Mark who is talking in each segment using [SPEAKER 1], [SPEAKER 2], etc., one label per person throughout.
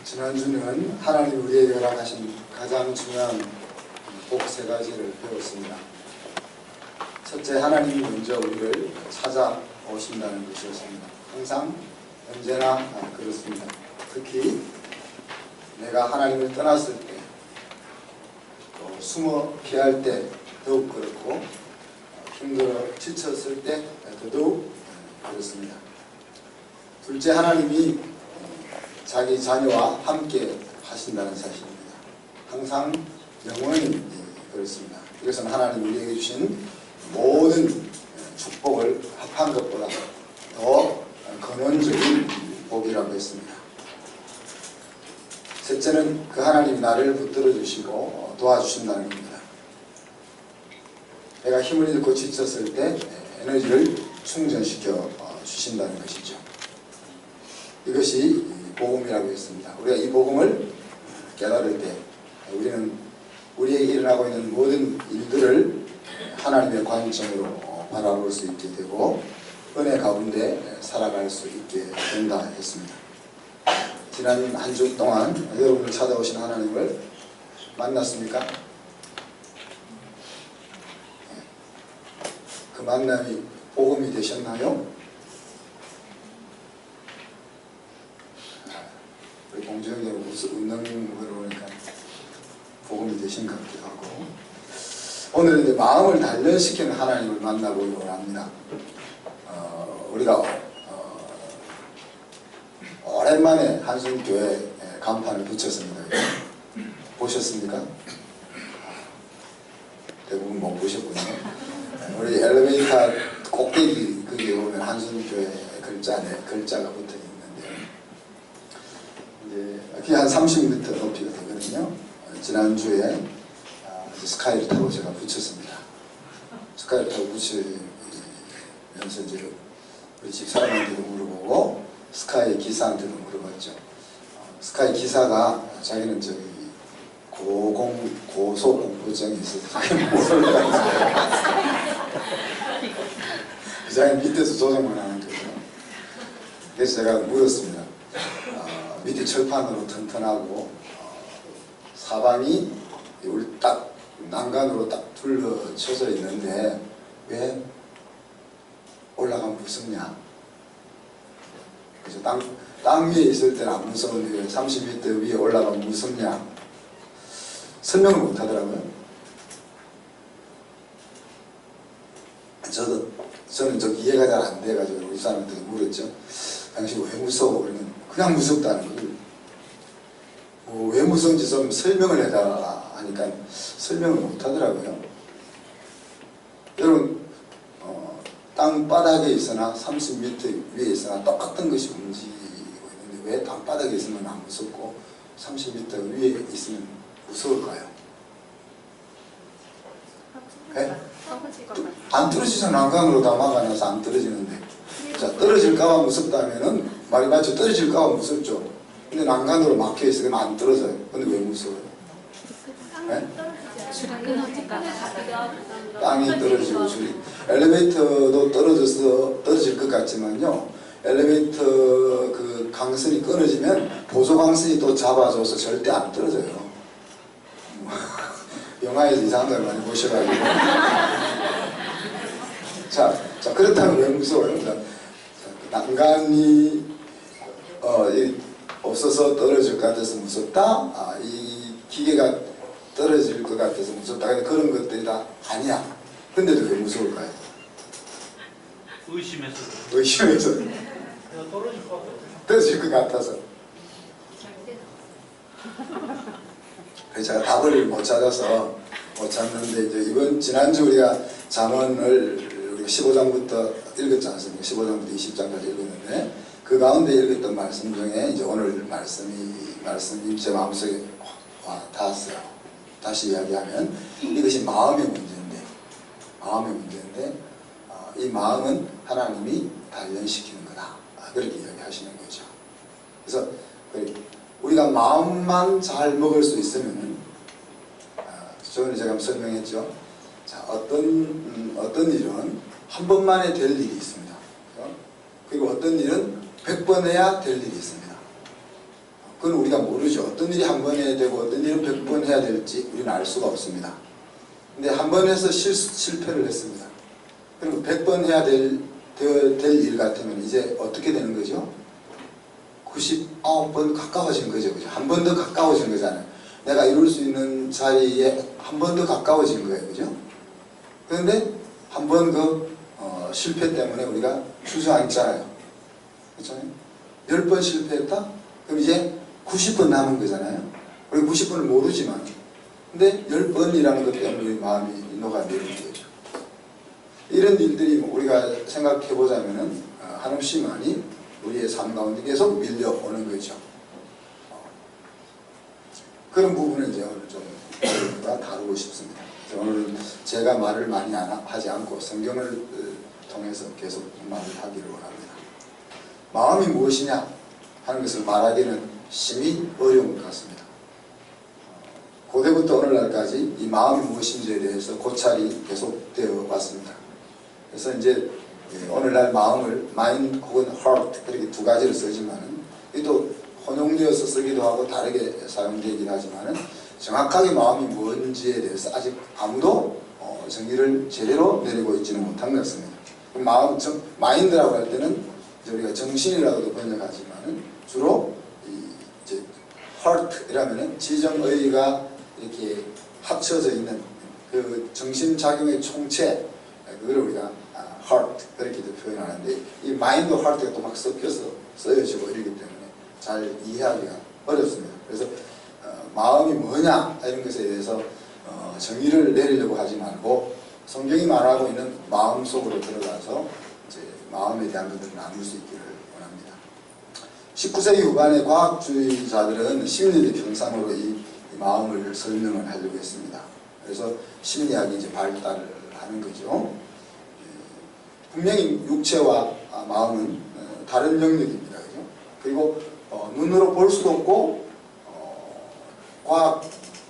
[SPEAKER 1] 지난주는 하나님 우리에게 허락하신 가장 중요한 복 세 가지를 배웠습니다. 첫째, 하나님이 먼저 우리를 찾아오신다는 것이었습니다. 항상 언제나 그렇습니다. 특히 내가 하나님을 떠났을 때, 또 숨어 피할 때 더욱 그렇고, 힘들어 지쳤을 때 더더욱 그렇습니다. 둘째, 하나님이 자기 자녀와 함께 하신다는 사실입니다. 항상 영원히 그렇습니다. 이것은 하나님 우리에게 주신 모든 축복을 합한 것보다 더 근원적인 복이라고 했습니다. 셋째는 그 하나님이 나를 붙들어 주시고 도와주신다는 겁니다. 내가 힘을 잃고 지쳤을 때 에너지를 충전시켜 주신다는 것이죠. 이것이 복음이라고 했습니다. 우리가 이 복음을 깨달을 때 우리는 우리에게 일어나고 있는 모든 일들을 하나님의 관점으로 바라볼 수 있게 되고 은혜 가운데 살아갈 수 있게 된다 했습니다. 지난 한 주 동안 여러분을 찾아오신 하나님을 만났습니까? 그 만남이 복음이 되셨나요? 우리 공주형이 웃는 걸 보니까 복음이 되신 것 같기도 하고, 오늘은 이제 마음을 단련시키는 하나님을 만나보기로 합니다. 우리가 오랜만에 한순교회 간판을 붙였습니다. 보셨습니까? 대부분 못 보셨군요. 우리 엘리베이터 꼭대기 거기에 보면 한순교회 글자가 붙어 있는데, 이제 그게 한 30m 높이가 되거든요. 지난주에 스카이를 타고 제가 붙였습니다. 스카이를 타고 붙이면서 이제 우리 집 사람한테도 물어보고 스카이 기사한테도 물어봤죠. 스카이 기사가 자기는 저기 고소공포증이 있어서 자기는 못 올라가니까 그 자기는 밑에서 조정만 하는 거죠. 그래서 제가 물었습니다. 밑에 철판으로 튼튼하고 사방이 딱 난간으로 딱 둘러쳐져 있는데 왜 올라가면 무섭냐? 그래서 땅 위에 있을 때는 안 무서운데 왜 30m 위에 올라가면 무섭냐? 설명을 못 하더라고요. 저는 좀 이해가 잘 안 돼가지고 우리 사람한테 물었죠. 당신 왜 무서워? 그러면 그냥 무섭다는 거예요. 왜 무서운지 좀 설명을 해달라 하니까 설명을 못 하더라고요. 여러분, 땅바닥에 있으나 30m 위에 있으나 똑같은 것이 움직이고 있는데 왜 땅바닥에 있으면 안 무섭고 30m 위에 있으면 무서울까요? 네? 안 떨어지잖아. 난간으로 다 막아놔서 안 떨어지는데. 자, 떨어질까봐 무섭다면은 말이 맞죠? 떨어질까봐 무섭죠. 근데 난간으로 막혀있으면 안 떨어져요. 근데 왜 무서워요? 네? 땅이 떨어지고 줄이. 엘리베이터도 떨어질 것 같지만요, 엘리베이터 그 강선이 끊어지면 보조강선이 또 잡아줘서 절대 안 떨어져요. 영화에서 이상한 걸 많이 보셔가지고. 자, 그렇다면 왜 무서워요? 난간이 없어서 떨어질 것 같아서 무섭다? 이 기계가 떨어질 것 같아서 무섭다. 근데 그런 것들이 다 아니야. 근데도 왜 무서울까요?
[SPEAKER 2] 의심해서.
[SPEAKER 1] 떨어질 것 같아서. 그래서 제가 답을 못 찾아서 못 찾는데, 이제 지난주 우리가 잠언을 우리가 15장부터 읽었지 않습니까? 15장부터 20장까지 읽었는데, 그 가운데 읽었던 말씀 중에 이제 오늘 말씀이 제 마음속에 와 닿았어요. 다시 이야기하면 이것이 마음의 문제인데 이 마음은 하나님이 단련시키는 거다. 그렇게 이야기하시는 거죠. 그래서 우리가 마음만 잘 먹을 수 있으면, 저번에 제가 한번 설명했죠. 자, 어떤 일은 한 번만에 될 일이 있습니다. 그리고 어떤 일은 100번 해야 될 일이 있습니다. 그건 우리가 모르죠. 어떤 일이 한 번 해야 되고 어떤 일은 100번 해야 될지 우리는 알 수가 없습니다. 근데 한 번 해서 실패를 했습니다. 그럼 100번 해야 될 일 같으면 이제 어떻게 되는 거죠? 99번 가까워진 거죠. 그죠? 한 번 더 가까워진 거잖아요. 내가 이룰 수 있는 자리에 한 번 더 가까워진 거예요. 그죠? 그런데 한 번 그 실패 때문에 우리가 주저앉잖아요. 그렇잖아요? 10번 실패했다? 그럼 이제 90번 남은 거잖아요. 우리 90번을 모르지만 근데 10번이라는 것 때문에 우리 마음이 녹아내리는 거죠. 이런 일들이 우리가 생각해 보자면은 한없이 많이 우리의 삶 가운데 계속 밀려오는 거죠. 그런 부분을 이제 오늘 좀 다루고 싶습니다. 오늘 제가 말을 많이 하지 않고 성경을 통해서 계속 말을 하기를 원합니다. 마음이 무엇이냐 하는 것을 말하기는 심히 어려운 것 같습니다. 고대부터 오늘날까지 이 마음이 무엇인지에 대해서 고찰이 계속되어 왔습니다. 그래서 이제 오늘날 마음을 mind 혹은 heart 이렇게 두 가지를 쓰지만은 또 혼용되어서 쓰기도 하고 다르게 사용되긴 하지만은 정확하게 마음이 뭔지에 대해서 아직 아무도 정의를 제대로 내리고 있지는 못한 것 같습니다. 마음, 마인드라고 할 때는 이제 우리가 정신이라고도 번역하지만은 주로 이제 heart이라면은 지정의가 이렇게 합쳐져 있는 그 정신작용의 총체, 그걸 우리가 heart 그렇게도 표현하는데 이 mind, heart가 또 막 섞여서 쓰여지고 이러기 때문에 잘 이해하기가 어렵습니다. 그래서 마음이 뭐냐 이런 것에 대해서 정의를 내리려고 하지 말고 성경이 말하고 있는 마음 속으로 들어가서 이제 마음에 대한 것들을 나눌 수 있기를 원합니다. 19세기 후반의 과학주의자들은 심리적 형상으로 이 마음을 설명을 하려고 했습니다. 그래서 심리학이 이제 발달을 하는 거죠. 분명히 육체와 마음은 다른 영역입니다. 그죠? 그리고 눈으로 볼 수도 없고 과학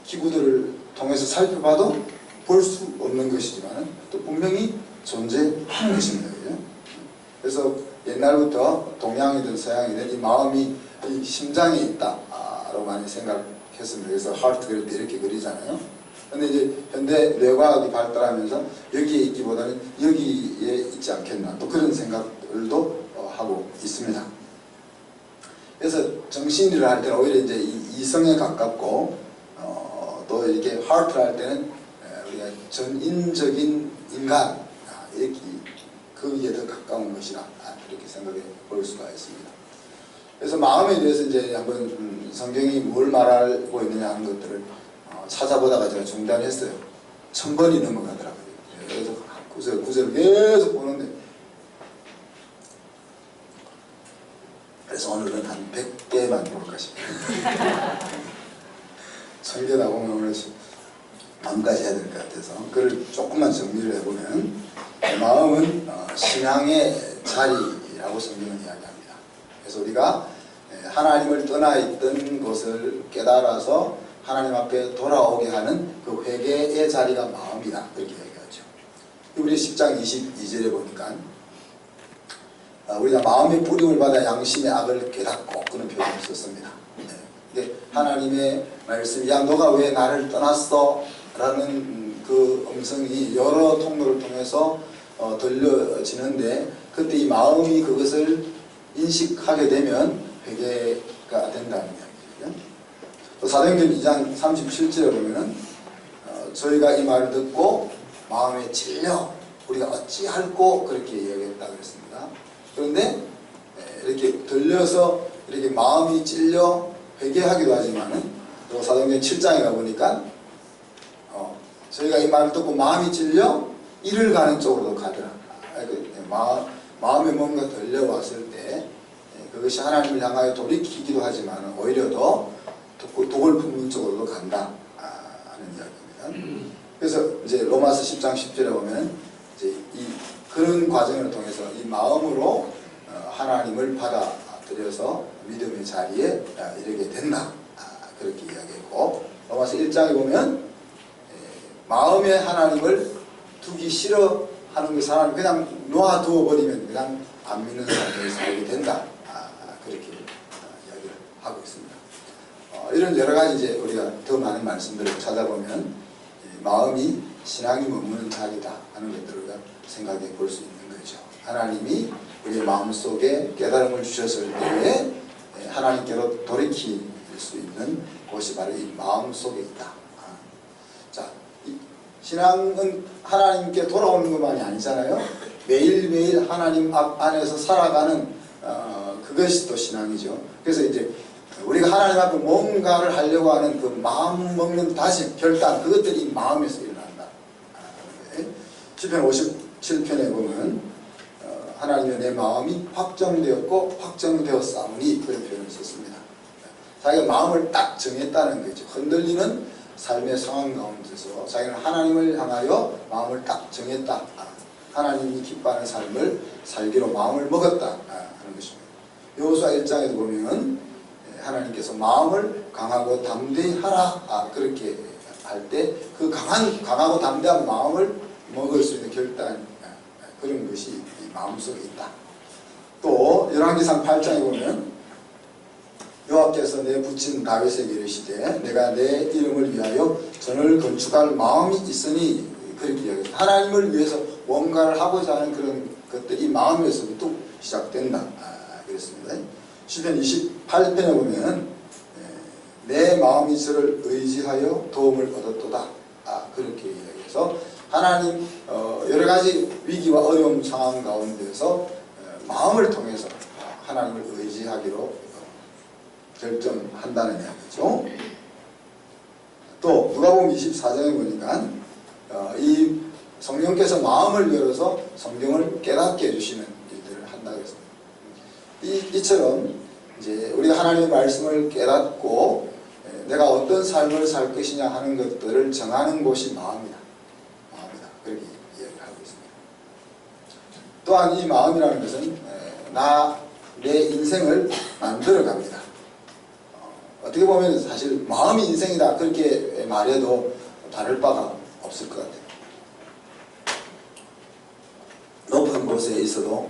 [SPEAKER 1] 기구들을 통해서 살펴봐도 볼 수 없는 것이지만 또 분명히 존재하는 것입니다. 그죠? 그래서 옛날부터 동양이든 서양이든 이 마음이 이 심장에 있다라고 많이 생각했습니다. 그래서 하트 그릴 때 이렇게 그리잖아요. 근데 이제 현대 뇌과학이 발달하면서 여기에 있기보다는 여기에 있지 않겠나 또 그런 생각들도 하고 있습니다. 그래서 정신이라 할 때는 오히려 이제 이성에 가깝고 또 이렇게 하트를 할 때는 우리가 전인적인 인간 이렇게 거기에 더 가까운 것이라 그렇게 생각해 볼 수가 있습니다. 그래서 마음에 대해서 이제 한번 성경이 뭘 말하고 있느냐 하는 것들을 찾아보다가 제가 중단했어요. 1000번이 넘어가더라고요. 그래서 구절을 계속 보는데 그래서 오늘은 한 100개만 볼까 싶어요. 1000개 다 보면 오늘 밤까지 해야 될 것 같아서 그걸 조금만 정리를 해보면 마음은 신앙의 자리라고 성경은 이야기합니다. 그래서 우리가 하나님을 떠나 있던 것을 깨달아서 하나님 앞에 돌아오게 하는 그 회개의 자리가 마음이다. 그렇게 얘기하죠. 우리 10장 22절에 보니까 우리가 마음의 뿌림을 받아 양심의 악을 깨닫고 그런 표현을 썼습니다. 근데 하나님의 말씀이 야 너가 왜 나를 떠났어? 라는 그 음성이 여러 통로를 통해서 들려지는데 그때 이 마음이 그것을 인식하게 되면 회개가 된다는 이야기죠. 또 사도행전 2장 37절에 보면은 저희가 이 말을 듣고 마음에 찔려 우리가 어찌할꼬 그렇게 이야기했다 그랬습니다. 그런데 이렇게 들려서 이렇게 마음이 찔려 회개하기도 하지만은 또 사도행전 7장에 가보니까 저희가 이 말을 듣고 마음이 찔려 이를 가는 쪽으로도 가더라. 마음에 뭔가 들려왔을 때 그것이 하나님을 향하여 돌이키기도 하지만 오히려 더 독을 품는 쪽으로도 간다 하는 이야기입니다. 그래서 이제 로마서 10장 10절에 보면 이제 그런 과정을 통해서 이 마음으로 하나님을 받아들여서 믿음의 자리에 이르게 된다. 그렇게 이야기했고 로마서 1장에 보면 마음에 하나님을 두기 싫어하는 것을 하나님 그냥 놓아두어 버리면 그냥 안 믿는 삶을 살게 된다. 그렇게 이야기를 하고 있습니다. 이런 여러 가지 이제 우리가 더 많은 말씀들을 찾아보면 마음이 신앙이 머무는 자리다 하는 것들을 우리가 생각해 볼 수 있는 거죠. 하나님이 우리의 마음속에 깨달음을 주셨을 때에 하나님께로 돌이킬 수 있는 곳이 바로 이 마음속에 있다. 자, 신앙은 하나님께 돌아오는 것만이 아니잖아요. 매일매일 하나님 안에서 살아가는 그것이 또 신앙이죠. 그래서 이제 우리가 하나님 앞에 뭔가를 하려고 하는 그 마음 먹는 다짐, 결단, 그것들이 마음에서 일어난다. 시편 57편에 보면 하나님의 내 마음이 확정되었고 확정되었사오니 그런 표현을 썼습니다. 자기가 마음을 딱 정했다는 거죠. 흔들리는 삶의 상황 가운데서 자기는 하나님을 향하여 마음을 딱 정했다. 하나님이 기뻐하는 삶을 살기로 마음을 먹었다 하는 것입니다. 여호수아 1장에도 보면 하나님께서 마음을 강하고 담대히 하라 그렇게 할 때 그 강하고 담대한 마음을 먹을 수 있는 결단 그런 것이 이 마음속에 있다. 또 열왕기상 8장에 보면 여호와께서 내 붙인 다윗에게 이르시되 내가 내 이름을 위하여 전을 건축할 마음이 있으니 그렇게 이야기합니다. 하나님을 위해서 뭔가를 하고자 하는 그런 것들이 마음에서부터 시작된다. 그렇습니다. 시편 28편에 보면 내 마음이 저를 의지하여 도움을 얻었도다. 그렇게 이야기해서 하나님 여러 가지 위기와 어려움 상황 가운데서 마음을 통해서 하나님을 의지하기로 결정한다는 이야기죠. 또 누가복음 24장에 보니까 이 성령께서 마음을 열어서 성경을 깨닫게 해주시는 일들을 한다고 했습니다. 이처럼 이제 우리가 하나님의 말씀을 깨닫고 내가 어떤 삶을 살 것이냐 하는 것들을 정하는 곳이 마음이다. 그렇게 이야기를 하고 있습니다. 또한 이 마음이라는 것은 내 인생을 만들어 갑니다. 어떻게 보면 사실 마음이 인생이다 그렇게 말해도 다를 바가 없을 것 같아요. 높은 곳에 있어도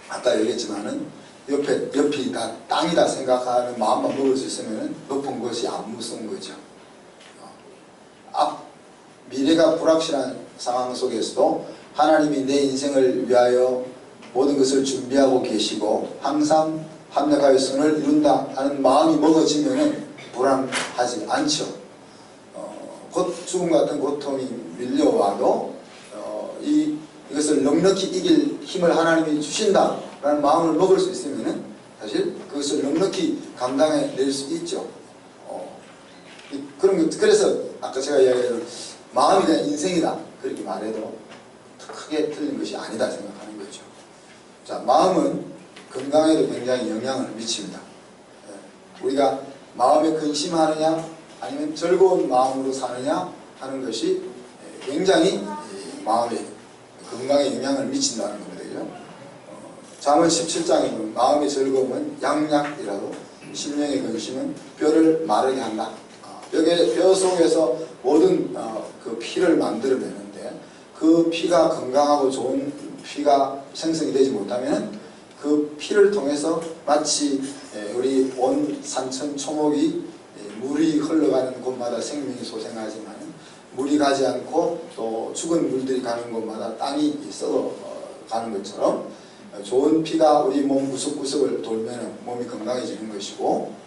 [SPEAKER 1] 아까 얘기했지만은 옆이 다 땅이다 생각하는 마음만 먹을 수 있으면 높은 곳이 안 무서운 거죠. 미래가 불확실한 상황 속에서도 하나님이 내 인생을 위하여 모든 것을 준비하고 계시고 항상 합력하여 선을 이룬다 하는 마음이 먹어지면 불안하지 않죠. 죽음 같은 고통이 밀려와도 이것을 넉넉히 이길 힘을 하나님이 주신다라는 마음을 먹을 수 있으면 사실 그것을 넉넉히 감당해낼 수 있죠. 그래서 아까 제가 이야기했던 마음이 그냥 인생이다 그렇게 말해도 크게 틀린 것이 아니다 생각하는 거죠. 자, 마음은 건강에도 굉장히 영향을 미칩니다. 우리가 마음에 근심하느냐 아니면 즐거운 마음으로 사느냐 하는 것이 굉장히 마음에 건강에 영향을 미친다는 겁니다. 잠언 17장에 보면 마음의 즐거움은 양약이라도 심령의 근심은 뼈를 마르게 한다. 뼈 속에서 모든 그 피를 만들어내는데 그 피가 건강하고 좋은 피가 생성이 되지 못하면 그 피를 통해서 마치 우리 온 산천 초목이 물이 흘러가는 곳마다 생명이 소생하지만 물이 가지 않고 또 죽은 물들이 가는 곳마다 땅이 썩어가는 것처럼 좋은 피가 우리 몸 구석구석을 돌면 몸이 건강해지는 것이고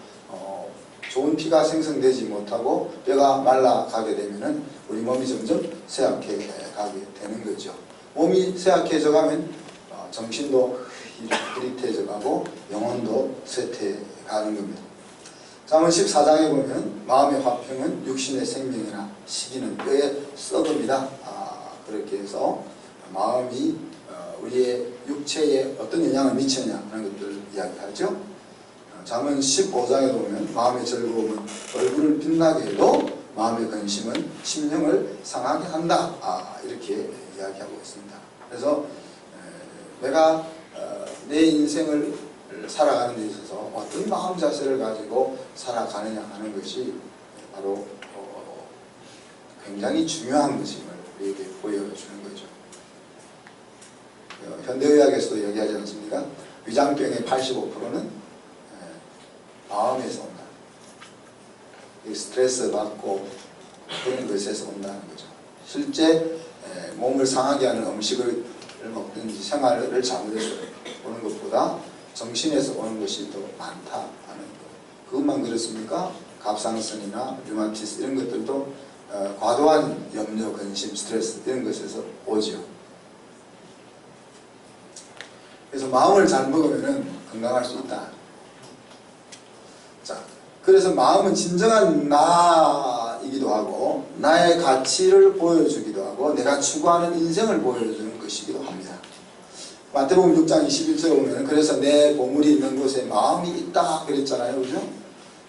[SPEAKER 1] 좋은 피가 생성되지 못하고 뼈가 말라가게 되면 우리 몸이 점점 쇠약해 가게 되는 거죠. 몸이 쇠약해져 가면 정신도 흐릿해져 가고 영혼도 쇠퇴 가는 겁니다. 잠언 14장에 보면 마음의 화평은 육신의 생명이나 시기는 뼈에 썩음이다. 그렇게 해서 마음이 우리의 육체에 어떤 영향을 미치느냐 하는 것들을 이야기하죠. 잠언 15장에 보면 마음의 즐거움은 얼굴을 빛나게 해도 마음의 근심은 심령을 상하게 한다. 이렇게 이야기하고 있습니다. 그래서 내가 내 인생을 살아가는 데 있어서 어떤 마음 자세를 가지고 살아가느냐 하는 것이 바로 굉장히 중요한 것임을 우리에게 보여주는 거죠. 현대의학에서도 얘기하지 않습니까? 위장병의 85%는 마음에서 온다. 스트레스 받고 그런 것에서 온다는 거죠. 실제 몸을 상하게 하는 음식을 먹든지 생활을 잘못해서 오는 것보다 정신에서 오는 것이 더 많다 하는 거. 그것만 그렇습니까? 갑상선이나 류마티스 이런 것들도 과도한 염려, 근심, 스트레스 이런 것에서 오죠. 그래서 마음을 잘 먹으면 건강할 수 있다. 자, 그래서 마음은 진정한 나이기도 하고 나의 가치를 보여주기도 하고 내가 추구하는 인생을 보여주는 것이기도 합니다. 마태복음 6장 21절에 보면 그래서 내 보물이 있는 곳에 마음이 있다 그랬잖아요. 그죠?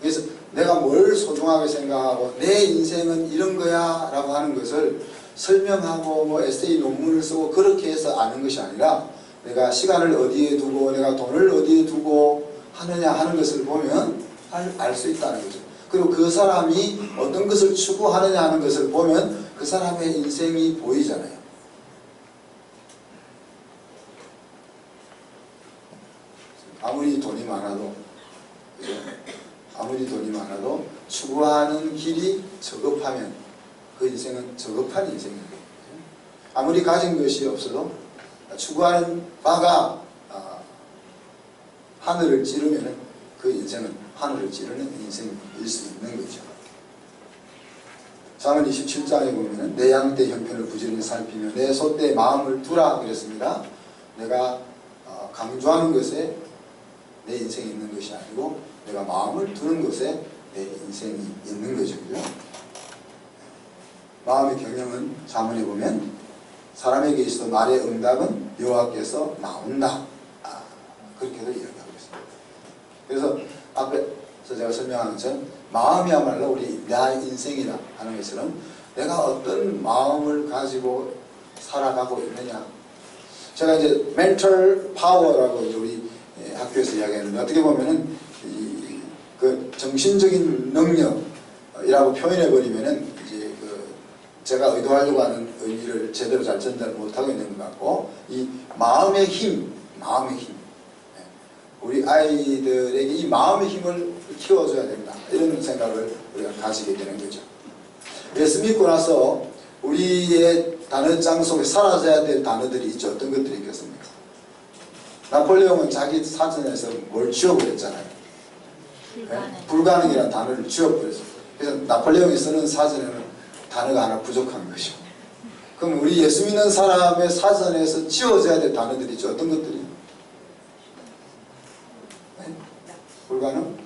[SPEAKER 1] 그래서 내가 뭘 소중하게 생각하고 내 인생은 이런 거야 라고 하는 것을 설명하고 뭐 에세이 논문을 쓰고 그렇게 해서 아는 것이 아니라 내가 시간을 어디에 두고 내가 돈을 어디에 두고 하느냐 하는 것을 보면 알 수 있다는 거죠. 그리고 그 사람이 어떤 것을 추구하느냐 하는 것을 보면 그 사람의 인생이 보이잖아요. 아무리 돈이 많아도 그죠? 아무리 돈이 많아도 추구하는 길이 저급하면 그 인생은 저급한 인생인 거예요. 아무리 가진 것이 없어도 추구하는 바가 하늘을 찌르면 그 인생은 하늘을 찌르는 인생일 수 있는 거죠. 잠언 27장에 보면 내 양 떼 형편을 부지런히 살피며 내 소 떼 마음을 두라 그랬습니다. 내가 강조하는 것에 내 인생이 있는 것이 아니고 내가 마음을 두는 것에 내 인생이 있는 거죠. 그죠? 마음의 경영은 잠언에 보면 사람에게 있어 말의 응답은 여호와께서 나온다. 그렇게도 이야기하고 있습니다. 그래서 앞에서 제가 설명한 것처럼 마음이야말로 우리 나의 인생이다 하는 것처럼 내가 어떤 마음을 가지고 살아가고 있느냐. 제가 이제 멘털 파워라고 우리 학교에서 이야기하는데 어떻게 보면은 그 정신적인 능력이라고 표현해버리면은 이제 제가 의도하려고 하는 의미를 제대로 잘 전달 못하고 있는 것 같고 이 마음의 힘, 우리 아이들에게 이 마음의 힘을 키워줘야 된다 이런 생각을 우리가 가지게 되는 거죠. 예수 믿고 나서 우리의 단어장 속에 사라져야 될 단어들이 있죠. 어떤 것들이 있겠습니까? 나폴레옹은 자기 사전에서 뭘 지워버렸잖아요. 불가능이라는 단어를 지워버렸어요. 그래서 나폴레옹이 쓰는 사전에는 단어가 하나 부족한 것이죠. 그럼 우리 예수 믿는 사람의 사전에서 지워져야 될 단어들이 있죠. 어떤 것들이? 네? 불가능?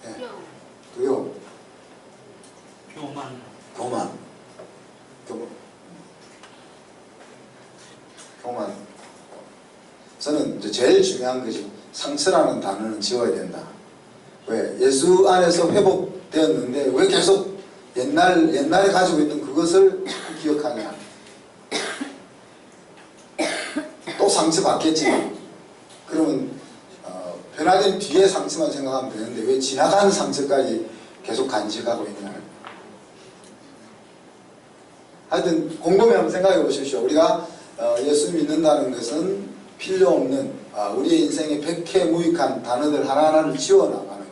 [SPEAKER 1] 네. 두려움. 교만. 저는 이제 제일 중요한 것이 상처라는 단어는 지워야 된다. 왜? 예수 안에서 회복되었는데 왜 계속 옛날에 가지고 있던 그것을 기억하냐. 또 상처받겠지만 그러면 변화된 뒤에 상처만 생각하면 되는데 왜 지나간 상처까지 계속 간직하고 있냐. 하여튼 곰곰이 한번 생각해 보십시오. 우리가 예수 믿는다는 것은 필요 없는 우리의 인생에 백해무익한 단어들 하나하나를 지워나가는 거예요.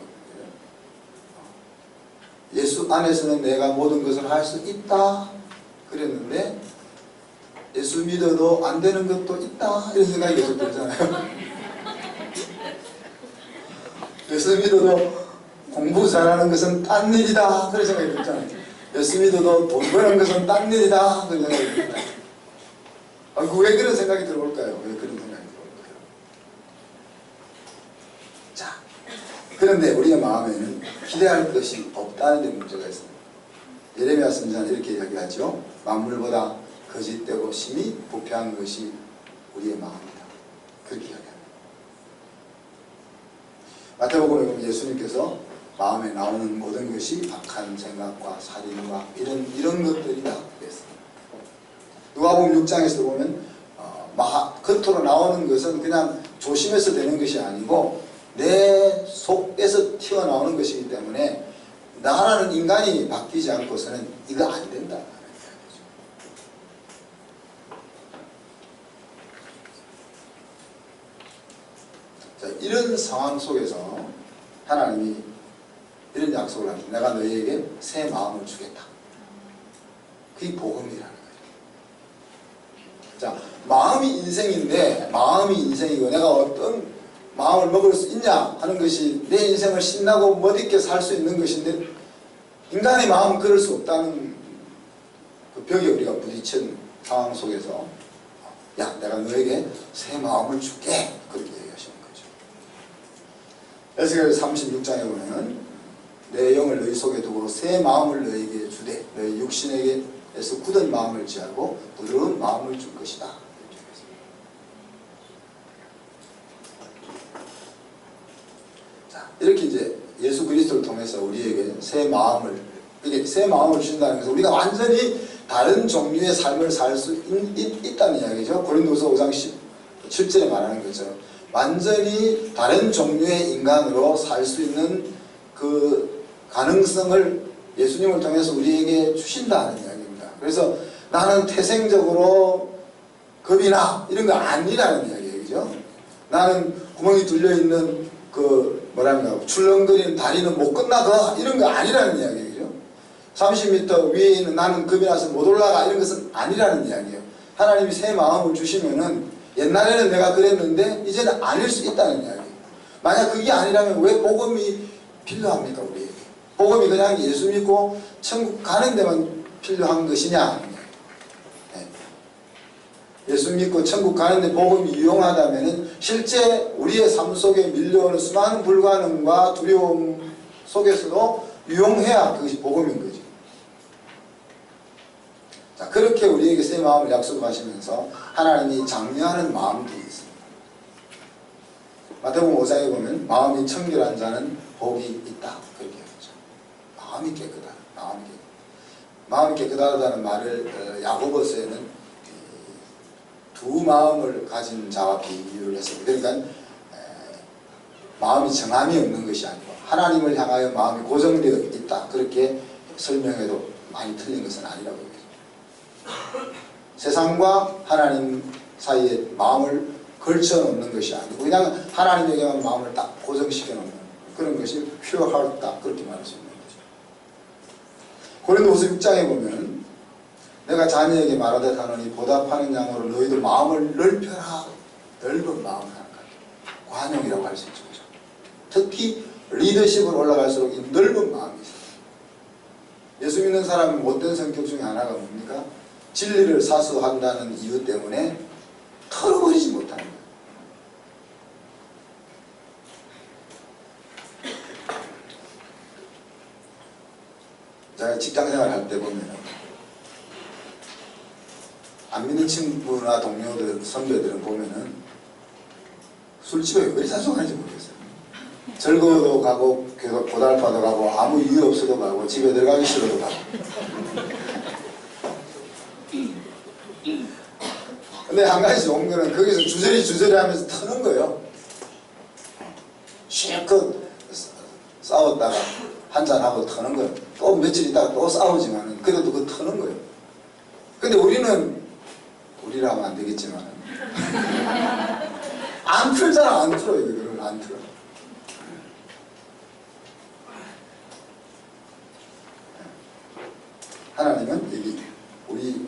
[SPEAKER 1] 예수 안에서는 내가 모든 것을 할 수 있다 그랬는데 예수 믿어도 안 되는 것도 있다 이런 생각이 계속 들잖아요. 예수 믿어도 공부 잘하는 것은 딴 일이다 그런 생각이 들잖아요. 예수 믿어도 돈 버는 것은 딴 일이다 그런 생각이 들잖아요. 왜 그런 생각이 들어올까요? 왜 그런 생각이 들어올까요? 자, 그런데 우리의 마음에는 기대할 것이 없다는 데 문제가 있습니다. 예레미야 선지자는 이렇게 이야기하죠. 만물보다 거짓되고 심히 부패한 것이 우리의 마음이다. 그렇게 이야기합니다. 마태복음에 보면 예수님께서 마음에 나오는 모든 것이 악한 생각과 살인과 이런 것들이다 그랬습니다. 누가복음 6장에서 보면 겉으로 나오는 것은 그냥 조심해서 되는 것이 아니고 내 속에서 튀어나오는 것이기 때문에 나라는 인간이 바뀌지 않고서는 이거 안 된다. 자, 이런 상황 속에서 하나님이 이런 약속을 합니다. 내가 너희에게 새 마음을 주겠다. 그게 복음이라는 거예요. 자, 마음이 인생인데, 마음이 인생이고 내가 어떤 마음을 먹을 수 있냐 하는 것이 내 인생을 신나고 멋있게 살 수 있는 것인데, 인간의 마음은 그럴 수 없다는 그 벽에 우리가 부딪힌 상황 속에서, 야, 내가 너에게 새 마음을 줄게, 그렇게 얘기하시는 거죠. 에스겔 36장에 보면 내 영을 너희 속에 두고 새 마음을 너희에게 주되 너희 육신에게서 굳은 마음을 취하고 부드러운 마음을 줄 것이다. 자, 이렇게 이제 예수 그리스도를 통해서 우리에게 새 마음을, 이게 새 마음을 주신다는 것은 우리가 완전히 다른 종류의 삶을 살 수 있다는 이야기죠. 고린도서 5장 17절에 말하는 것처럼 완전히 다른 종류의 인간으로 살 수 있는 그 가능성을 예수님을 통해서 우리에게 주신다는 이야기입니다. 그래서 나는 태생적으로 겁이 나 이런 거 아니라는 이야기죠. 나는 구멍이 뚫려있는 그 뭐랄까 출렁거리는 다리는 못 건너가 이런 거 아니라는 이야기죠. 30m 위에 있는 나는 겁이 나서 못 올라가 이런 것은 아니라는 이야기예요. 하나님이 새 마음을 주시면은 옛날에는 내가 그랬는데 이제는 아닐 수 있다는 이야기예요. 만약 그게 아니라면 왜 복음이 필요합니까 우리에게? 복음이 그냥 예수 믿고 천국 가는 데만 필요한 것이냐? 네. 예수 믿고 천국 가는데 복음이 유용하다면 실제 우리의 삶 속에 밀려오는 수많은 불가능과 두려움 속에서도 유용해야 그것이 복음인 거죠. 자, 그렇게 우리에게 새 마음을 약속하시면서 하나님이 장려하는 마음들이 있습니다. 마태복음 5장에 보면 마음이 청결한 자는 복이 있다 그렇게 하죠. 마음이 깨끗하다. 마음이 깨끗하다는 말을 야고보서에는 두 마음을 가진 자와 비유를 했습니다. 그러니까 마음이 정함이 없는 것이 아니고 하나님을 향하여 마음이 고정되어 있다 그렇게 설명해도 많이 틀린 것은 아니라고 얘기합니다. 세상과 하나님 사이에 마음을 걸쳐놓는 것이 아니고 그냥 하나님에게만 마음을 딱 고정시켜 놓는 그런 것이 pure heart다 그렇게 말할 수 있는 거죠. 고린도후서 6장에 보면 내가 자녀에게 말하되 하노니 보답하는 양으로 너희도 마음을 넓혀라. 넓은 마음을 하는 거예요. 관용이라고 할 수 있죠. 특히 리더십으로 올라갈수록 이 넓은 마음이 있어요. 예수 믿는 사람의 못된 성격 중에 하나가 뭡니까? 진리를 사수한다는 이유 때문에 털어버리지 못하는 거예요. 제가 직장생활 할 때 보면 안 믿는 친구나 동료들, 선배들은 보면은 술집에 왜 자주 가는지 모르겠어요. 즐거워도 가고 고달파도 가고 아무 이유 없어도 가고 집에 들어가기 싫어도 가고. 근데 한 가지 좋은 거는 거기서 주저리 하면서 터는 거예요. 실컷 싸웠다가 한잔하고 터는 거예요. 또 며칠 있다가 또 싸우지만 그래도 그 터는 거예요. 근데 우리라면 안 되겠지만 안 틀잖아. 안 틀어요. 이거를 안 틀어. 하나님은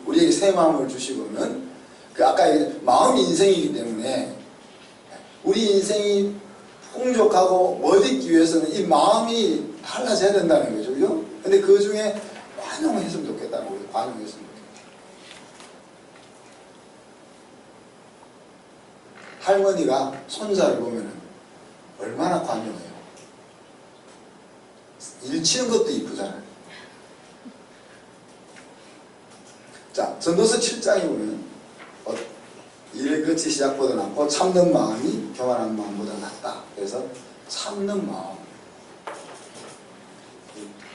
[SPEAKER 1] 우리에게 새 마음을 주시고는 그 아까 마음이 인생이기 때문에 우리 인생이 풍족하고 멋있기 위해서는 이 마음이 달라져야 된다는 거죠. 그죠? 근데 그 중에 관용을 했으면 좋겠다는 거예요. 관용했으면 좋겠다. 할머니가 손자를 보면 얼마나 관용해요. 일치는 것도 이쁘잖아요. 자, 전도서 7장에 보면 일의 끝이 시작보다 낫고 참는 마음이 교만한 마음보다 낫다. 그래서 참는 마음,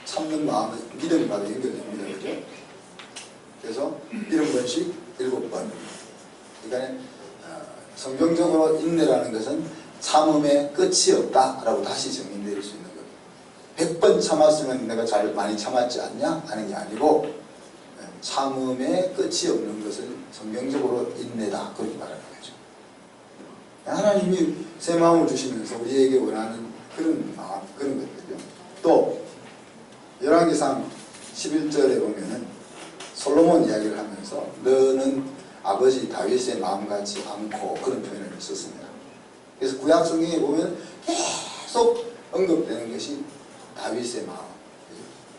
[SPEAKER 1] 참는 마음은 믿음과도 연결됩니다. 그죠? 그래서 70번씩 7번. 그러니까 성경적으로 인내라는 것은 참음의 끝이 없다라고 다시 정의될 수 있는 거예요. 100번 참았으면 내가 잘 많이 참았지 않냐? 하는 게 아니고 참음의 끝이 없는 것을 성경적으로 인내다 그렇게 말하는 거죠. 하나님이 새 마음을 주시면서 우리에게 원하는 그런 마음, 그런 것들이죠. 또 열왕기상 11절에 보면은 솔로몬 이야기를 하면서 너는 아버지 다윗의 마음 같지 않고 그런 표현을 썼습니다. 그래서 구약 성경에 보면 계속 언급되는 것이 다윗의 마음,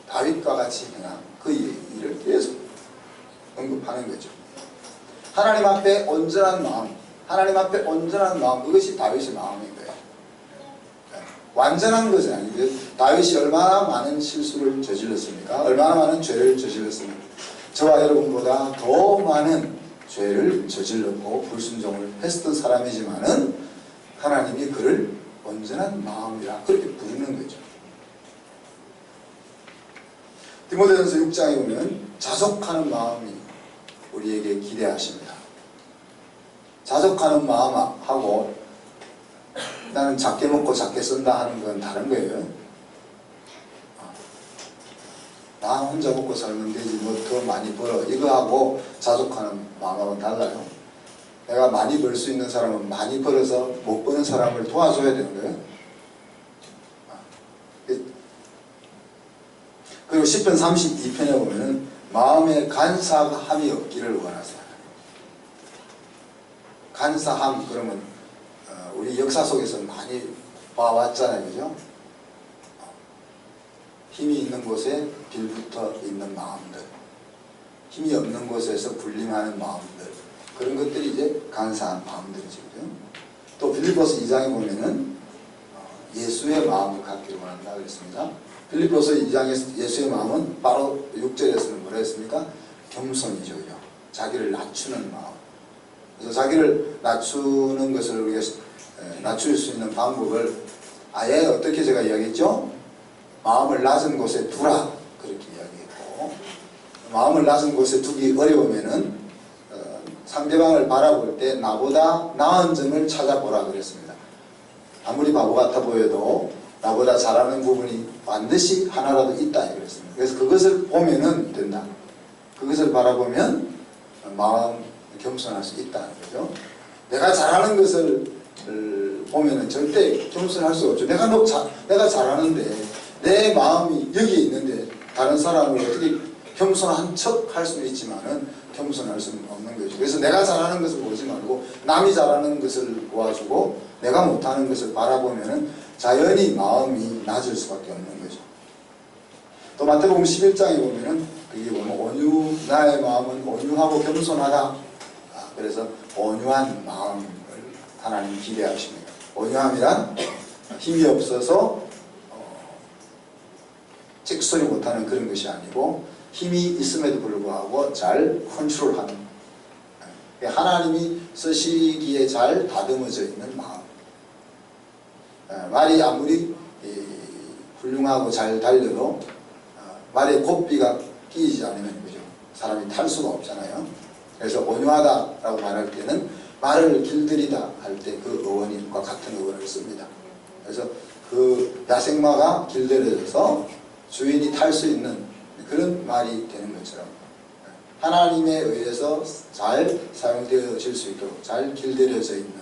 [SPEAKER 1] 다윗과 같이 행한 그 얘기를 계속 언급하는 거죠. 하나님 앞에 온전한 마음, 하나님 앞에 온전한 마음, 그것이 다윗의 마음인 거예요. 완전한 것은 아니고요. 다윗이 얼마나 많은 실수를 저질렀습니까? 얼마나 많은 죄를 저질렀습니까? 저와 여러분보다 더 많은 죄를 저질렀고 불순종을 했던 사람이지만은 하나님이 그를 온전한 마음이라 그렇게 부르는 거죠. 디모데전서 6장에 보면 자족하는 마음이 우리에게 기대하십니다. 자족하는 마음하고 나는 작게 먹고 작게 쓴다 하는 건 다른 거예요. 나 혼자 먹고 살면 되지 뭐 더 많이 벌어 이거하고 자족하는 마음하고는 달라요. 내가 많이 벌 수 있는 사람은 많이 벌어서 못 버는 사람을 도와줘야 되는 거예요. 그리고 10편 32편에 보면은 마음에 간사함이 없기를 원하세요. 간사함 그러면 우리 역사 속에서 많이 봐왔잖아요. 그죠? 힘이 있는 곳에 빌붙어 있는 마음들, 힘이 없는 곳에서 군림하는 마음들, 그런 것들이 이제 간사한 마음들이죠. 그죠? 또 빌립보서 2장에 보면은 예수의 마음을 갖기를 원한다 그랬습니다. 빌립보서 2장에서 예수의 마음은 바로 6절에서는 뭐라 했습니까? 겸손이죠. 그죠? 자기를 낮추는 마음. 그래서 자기를 낮추는 것을 우리가 낮출 수 있는 방법을 아예 어떻게 제가 이야기했죠? 마음을 낮은 곳에 두라 그렇게 이야기했고, 마음을 낮은 곳에 두기 어려우면은 상대방을 바라볼 때 나보다 나은 점을 찾아보라 그랬습니다. 아무리 바보 같아 보여도 나보다 잘하는 부분이 반드시 하나라도 있다 그랬습니다. 그래서 그것을 보면은 된다. 그것을 바라보면 마음 겸손할 수 있다는 거죠. 내가 잘하는 것을 보면은 절대 겸손할 수가 없죠. 내가 잘하는데 내 마음이 여기에 있는데 다른 사람을 어떻게 겸손한 척 할 수는 있지만은 겸손할 수는 없는 거죠. 그래서 내가 잘하는 것을 보지 말고 남이 잘하는 것을 도와주고 내가 못하는 것을 바라보면은 자연히 마음이 낮을 수밖에 없는 거죠. 또 마태복음 11장에 보면은 그게 보면 나의 마음은 온유하고 겸손하다. 그래서 온유한 마음을 하나님 기대하십니다. 온유함이란 힘이 없어서 찍소리 못하는 그런 것이 아니고 힘이 있음에도 불구하고 잘 컨트롤하는, 하나님이 쓰시기에 잘 다듬어져 있는 마음. 말이 아무리 훌륭하고 잘 달려도 말에 곱비가 끼이지 않으면 그죠? 사람이 탈 수가 없잖아요. 그래서 온유하다라고 말할 때는 말을 길들이다 할 때 그 어원과 같은 어원을 씁니다. 그래서 그 야생마가 길들여져서 주인이 탈 수 있는 그런 말이 되는 것처럼 하나님에 의해서 잘 사용되어질 수 있도록 잘 길들여져 있는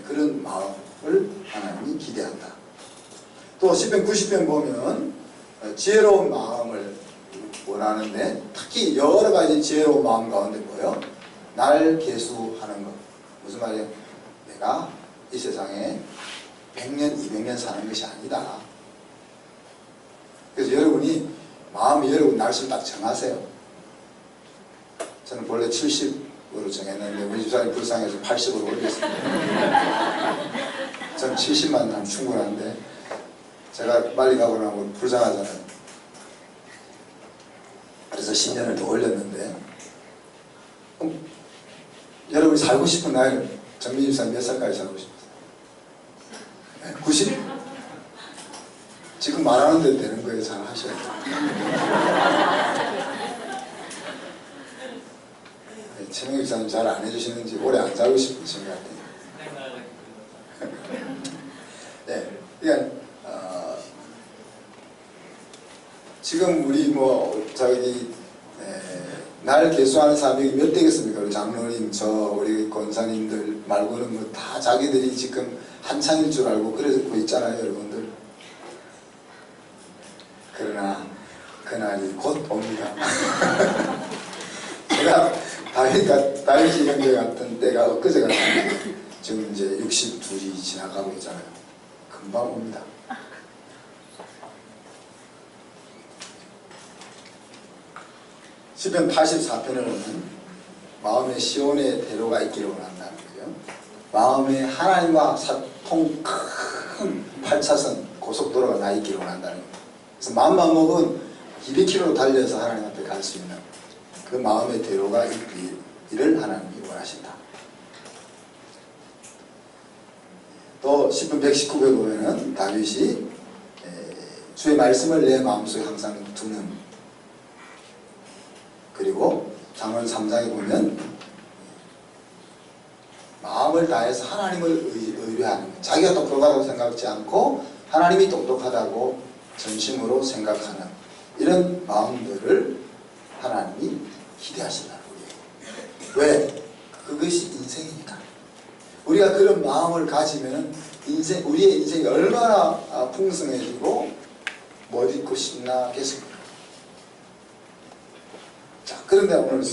[SPEAKER 1] 그런 마음을 하나님이 기대한다. 또 시편 90편 보면 지혜로운 마음을 원하는데 특히 여러 가지 지혜로운 마음 가운데 뭐예요? 날 계수하는 것. 무슨 말이에요? 내가 이 세상에 100년, 200년 사는 것이 아니다. 그래서 여러분이 마음이 여러분 날씨를 딱 정하세요. 저는 원래 70으로 정했는데 우리 집사람이 불쌍해서 80으로 올렸습니다. 저는 70만 하면 충분한데 제가 빨리 가고 나면 불쌍하잖아요. 그래서 10년을 더 올렸는데 여러분이 살고 싶은 나이는 정민 집사님 몇 살까지 살고 싶으세요? 90? 지금 말하는 대로 되는 거예요. 잘 하셔야 돼요. 최명 집사님 잘 안 해주시는지 오래 안 살고 싶으신 것 같아요. 네, 그러니까 지금 우리 날 계수하는 사람이 몇 되겠습니까? 우리 장로님, 우리 권사님들 말고는 다 자기들이 지금 한창일 줄 알고 그러고 있잖아요, 여러분들. 그러나 그날이 곧 옵니다. 제가 다윗이 형제 같은 때가 엊그제 같은데 지금 이제 62이 지나가고 있잖아요. 금방 옵니다. 시편 84편에는 마음에 시온의 대로가 있기를 원한다는 거죠. 마음에 하나님과 사통 큰 8차선 고속도로가 나 있기를 원한다는 거예요. 그래서 마음만 먹은 200km로 달려서 하나님 앞에 갈 수 있는 그 마음의 대로가 있기를 하나님이 원하신다. 또 시편 119에 보면은 다윗이 주의 말씀을 내 마음속에 항상 두는, 그리고 잠언 3장에 보면 마음을 다해서 하나님을 의뢰하는, 자기가 똑똑하다고 생각하지 않고 하나님이 똑똑하다고 전심으로 생각하는 이런 마음들을 하나님이 기대하신다는 거예요. 왜? 그것이 인생이니까. 우리가 그런 마음을 가지면 우리의 인생이 얼마나 풍성해지고 멋있고 신나겠습니까? 자, 그런데 오늘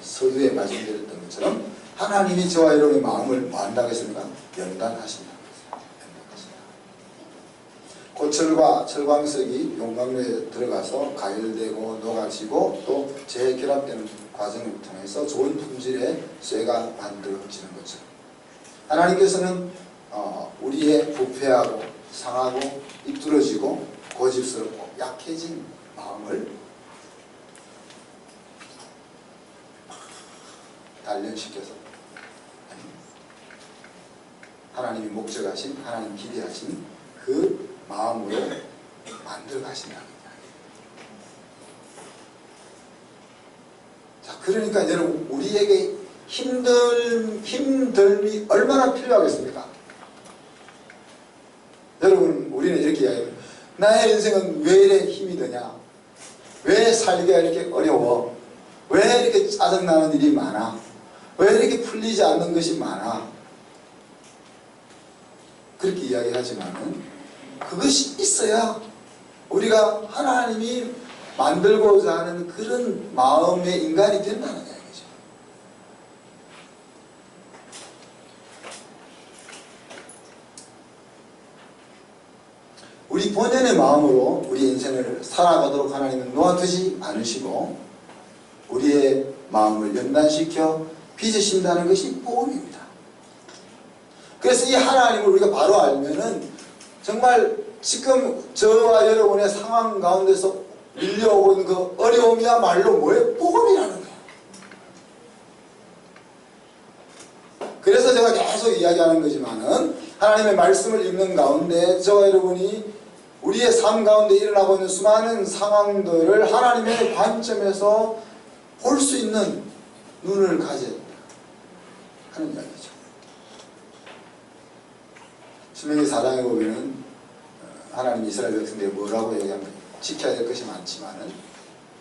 [SPEAKER 1] 서두에 말씀드렸던 것처럼 하나님이 저와 여러분의 마음을 뭐 한다고 했습니까? 연단하신다. 고철과 철광석이 용광로에 들어가서 가열되고 녹아지고 또 재결합되는 과정을 통해서 좋은 품질의 쇠가 만들어지는 것처럼 하나님께서는 우리의 부패하고 상하고 입뚫어지고 고집스럽고 약해진 마음을 단련시켜서 하나님이 목적하신, 하나님 기대하신 그 마음으로 만들어 가신다는 거예요. 자, 그러니까 여러분, 우리에게 힘듦이 얼마나 필요하겠습니까? 여러분, 우리는 이렇게 이야기해요. 나의 인생은 왜 이렇게 힘이 드냐? 왜 살기가 이렇게 어려워? 왜 이렇게 짜증나는 일이 많아? 왜 이렇게 풀리지 않는 것이 많아? 그렇게 이야기하지만은 그것이 있어야 우리가 하나님이 만들고자 하는 그런 마음의 인간이 된다는 얘기죠. 우리 본연의 마음으로 우리 인생을 살아가도록 하나님은 놓아두지 않으시고 우리의 마음을 연단시켜 빚으신다는 것이 복음입니다. 그래서 이 하나님을 우리가 바로 알면은 정말 지금 저와 여러분의 상황 가운데서 밀려오고 있는 그 어려움이야말로 뭐예요? 복음이라는 거예요. 그래서 제가 계속 이야기하는 거지만은 하나님의 말씀을 읽는 가운데 저와 여러분이 우리의 삶 가운데 일어나고 있는 수많은 상황들을 하나님의 관점에서 볼 수 있는 눈을 가져야 된다 하는 이야기죠. 신명기 4장에 보면은 하나님 이스라엘 백성들이 뭐라고 얘기합니까? 지켜야 될 것이 많지만은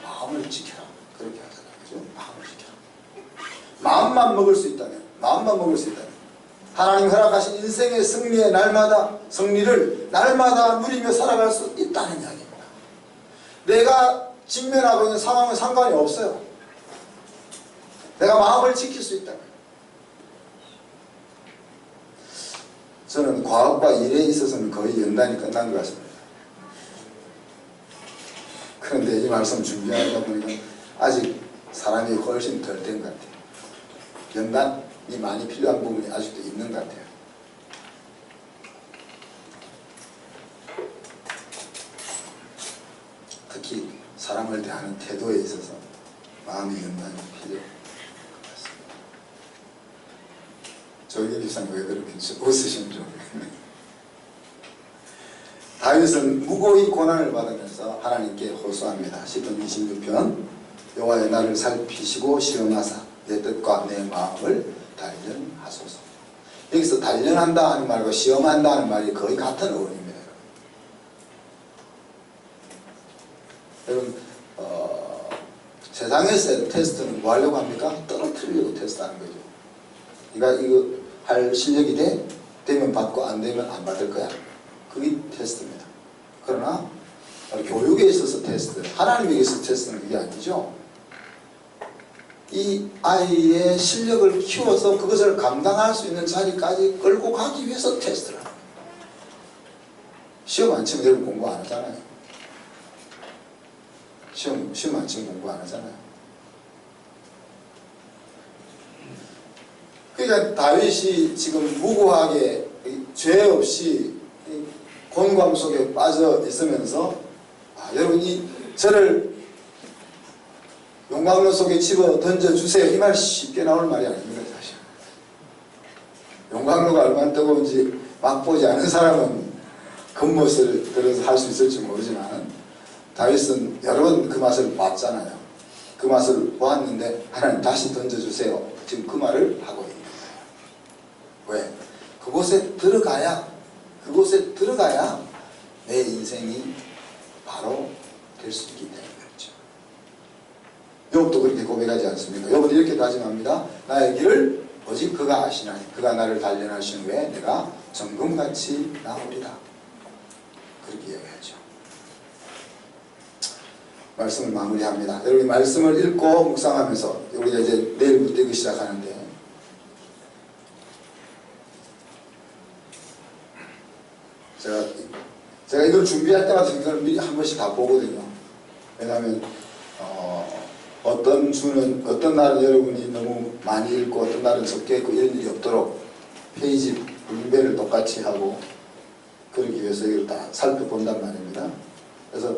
[SPEAKER 1] 마음을 지켜라. 그렇게 하잖아요. 그죠? 마음을 지켜라. 마음만 먹을 수 있다면, 마음만 먹을 수 있다면 하나님 허락하신 인생의 승리의 날마다, 승리를 날마다 누리며 살아갈 수 있다는 이야기입니다. 내가 직면하고 있는 상황은 상관이 없어요. 내가 마음을 지킬 수 있다면. 저는 과학과 일에 있어서는 거의 연단이 끝난 것 같습니다. 그런데 이 말씀 준비하다 보니까 아직 사람이 훨씬 덜 된 것 같아요. 연단이 많이 필요한 부분이 아직도 있는 것 같아요. 특히 사람을 대하는 태도에 있어서 마음의 연단이 필요합니다. 조일교 집사님 왜 그렇게 웃으시는지 모르겠네. 다윗은 무고히 고난을 받으면서 하나님께 호소합니다. 시편 26편 여호와여 나를 살피시고 시험하사 내 뜻과 내 마음을 단련하소서. 여기서 단련한다 하는 말과 시험한다 하는 말이 거의 같은 어원입니다. 여러분 세상에서의 테스트는 뭐 하려고 합니까? 떨어뜨리려고 테스트하는 거죠. 그러니까 이거 할 실력이 되면 받고 안 되면 안 받을 거야. 그게 테스트입니다. 그러나 교육에 있어서 테스트, 하나님에게 있어서 테스트는 그게 아니죠. 이 아이의 실력을 키워서 그것을 감당할 수 있는 자리까지 끌고 가기 위해서 테스트를 합니다. 시험 안 치면 여러분 공부 안 하잖아요. 시험 안 치면 공부 안 하잖아요. 그러니까 다윗이 지금 무고하게 죄 없이 곤고함 속에 빠져 있으면서 여러분이 저를 용광로 속에 집어 던져주세요 이 말 쉽게 나올 말이 아닙니다. 사실 용광로가 얼마나 뜨거운지 맛보지 않은 사람은 겉멋을 들어서 할 수 있을지 모르지만 다윗은 여러 번 그 맛을 봤잖아요. 그 맛을 보았는데 하나님 다시 던져주세요. 지금 그 말을 하고 있는 거예요. 왜? 그곳에 들어가야 내 인생이 바로 될 수 있기 때문에 그렇죠. 욥도 그렇게 고백하지 않습니까? 욥은 이렇게 다짐합니다. 나의 길을 오직 그가 아시나니 그가 나를 단련하신 후에 내가 정금같이 나오리라. 그렇게 이야기하죠. 말씀을 마무리합니다. 여러분 말씀을 읽고 묵상하면서 우리가 이제 내일부터 읽기 시작하는데 제가 이걸 준비할 때마다 이걸 미리 한 번씩 다 보거든요. 왜냐하면 어떤 주는 어떤 날은 여러분이 너무 많이 읽고 어떤 날은 적게 읽고 이런 일이 없도록 페이지 분배를 똑같이 하고 그러기 위해서 이걸 다 살펴본단 말입니다. 그래서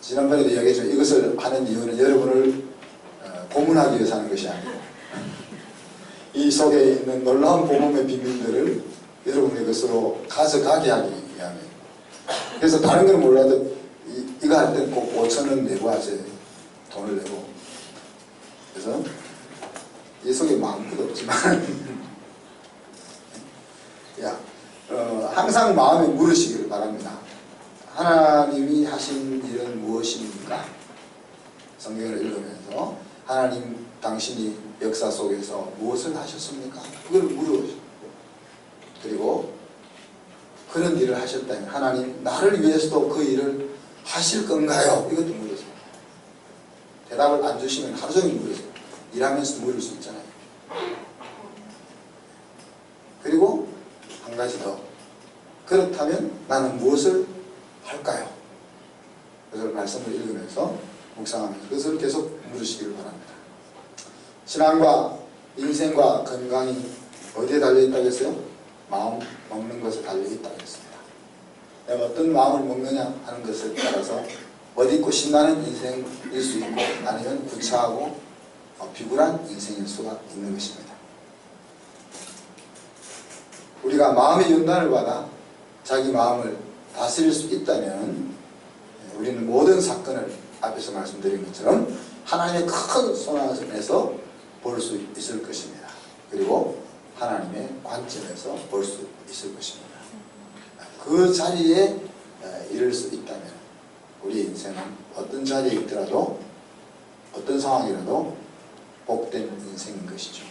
[SPEAKER 1] 지난번에도 이야기했지만 이것을 하는 이유는 여러분을 고문하기 위해서 하는 것이 아니고 이 속에 있는 놀라운 복음의 비밀들을 여러분의 것으로 가져가게 하기 위함이에요. 그래서 다른 건 몰라도 이거 할 때는 꼭 5,000원 내고 하세요. 돈을 내고. 그래서 이 속에 마음껏 없지만 항상 마음에 물으시기를 바랍니다. 하나님이 하신 일은 무엇입니까? 성경을 읽으면서 하나님 당신이 역사 속에서 무엇을 하셨습니까? 그걸 물어보시고 그리고 그런 일을 하셨다면 하나님 나를 위해서도 그 일을 하실 건가요? 이것도 물으세요. 대답을 안 주시면 하루 종일 물으세요. 일하면서 물을 수 있잖아요. 그리고 한 가지 더. 그렇다면 나는 무엇을 할까요? 그래서 말씀을 읽으면서 묵상하면서 그것을 계속 물으시기를 바랍니다. 신앙과 인생과 건강이 어디에 달려있다고 했어요? 마음 먹는 것에 달려있다고 했습니다. 내가 어떤 마음을 먹느냐 하는 것에 따라서 멋있고 신나는 인생일 수 있고 아니면 구차하고 비굴한 인생일 수가 있는 것입니다. 우리가 마음의 연단을 받아 자기 마음을 다스릴 수 있다면 우리는 모든 사건을 앞에서 말씀드린 것처럼 하나님의 큰 손안에서 볼 수 있을 것입니다. 그리고 하나님의 관점에서 볼 수 있을 것입니다. 그 자리에 이를 수 있다면 우리의 인생은 어떤 자리에 있더라도 어떤 상황이라도 복된 인생인 것이죠.